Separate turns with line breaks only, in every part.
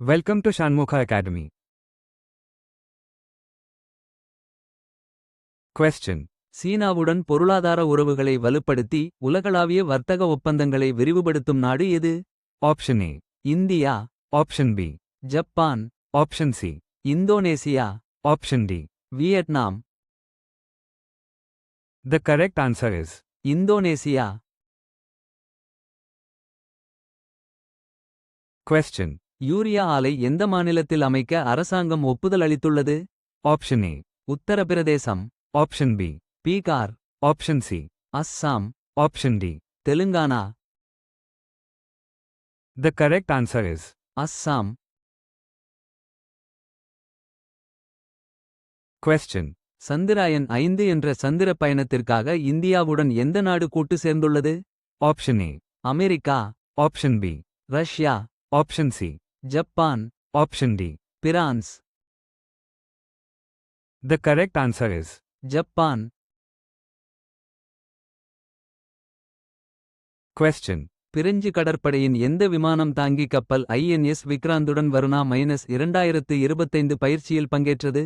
Welcome to Shanmukha Academy. Question.
சீனாவுடன் பொருளாதார உறவுகளை வலுப்படுத்தி உலகளாவிய வர்த்தக ஒப்பந்தங்களை விரிவுபடுத்தும் நாடு எது?
Option A.
India,
Option B.
Japan,
Option C.
Indonesia,
Option D.
Vietnam.
The correct answer is
Indonesia.
Question.
Urea ஆலை எந்த மாநிலத்தில் அமைக்க அரசாங்கம் ஒப்புதல் அளித்துள்ளது?
Option A.
Uttar Pradesh,
Option B.
Bihar,
Option C.
Assam,
Option D.
Telangana.
The correct answer is
Assam.
Question.
Chandrayaan 5 என்ற சந்திர பயணத்திற்காக இந்தியாவுடன் எந்த நாடு கூட்டு சேர்ந்துள்ளது?
Option A.
America,
Option B.
Russia,
Option C.
Japan,
Option D.
France.
The correct answer is
Japan.
Question.
French கடற்படையின் எந்த விமானம் தாங்கி கப்பல் INS விக்ராந்துடன் வருணா -2025 பயிற்சியில் பங்கேற்றது?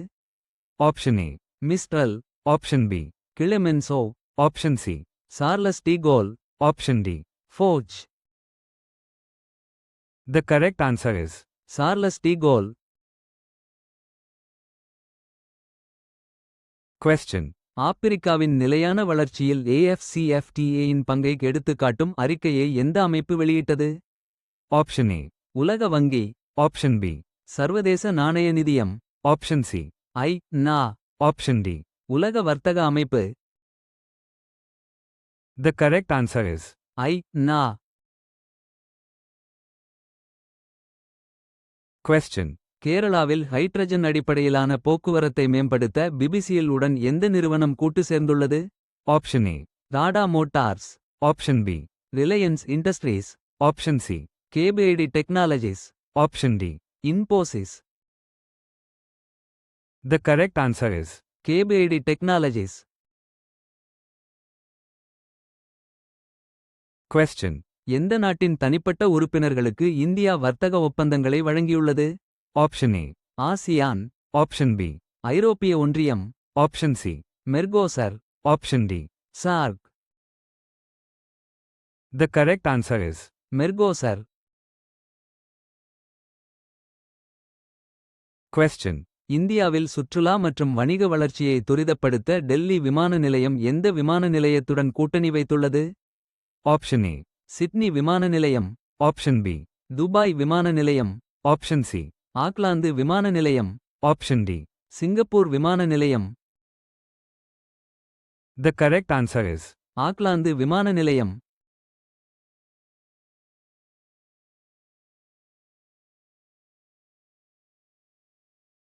Option A.
Mistral,
Option B.
Clemenceau,
Option C.
Charles de Gaulle,
Option D.
Forge.
The correct answer is
Charles de Gaulle.
Question.
ஆப்பிரிக்காவின் நிலையான வளர்ச்சியில் AFCFTA-இன் பங்கை எடுத்துக்காட்டும் அறிக்கையை எந்த அமைப்பு வெளியிட்டது?
Option A.
உலக வங்கி,
Option B.
சர்வதேச நாணய நிதியம்,
Option C.
ஐ.நா.
Option D.
உலக வர்த்தக அமைப்பு.
The correct answer is
ஐ.நா.
Question.
கேரளாவில் ஹைட்ரஜன் அடிப்படையிலான போக்குவரத்தை மேம்படுத்த பிபிசிஎல் உடன் எந்த நிறுவனம் கூட்டு சேர்ந்துள்ளது?
Option A.
Tata Motors,
Option B.
Reliance industries,
Option C.
KPIT technologies,
Option D.
Infosys.
The correct answer is
KPIT technologies.
Question.
எந்த நாட்டின் தனிப்பட்ட உறுப்பினர்களுக்கு இந்தியா வர்த்தக ஒப்பந்தங்களை வழங்கியுள்ளது?
Option A.
ASEAN,
Option B.
ஐரோப்பிய ஒன்றியம்,
Option C.
மெர்கோசர்,
Option D.
SAARC.
The correct answer is
மெர்கோசர்.
Question.
இந்தியாவில் சுற்றுலா மற்றும் வணிக வளர்ச்சியை துரிதப்படுத்த டெல்லி விமான நிலையம் எந்த விமான நிலையத்துடன் கூட்டணி வைத்துள்ளது?
Option A.
சிட்னி விமான நிலையம்,
Option B.
துபாய் விமான நிலையம்,
Option C.
ஆக்லாந்து விமான நிலையம்,
Option D.
சிங்கப்பூர் விமான நிலையம்.
The correct answer is
Auckland விமான நிலையம்.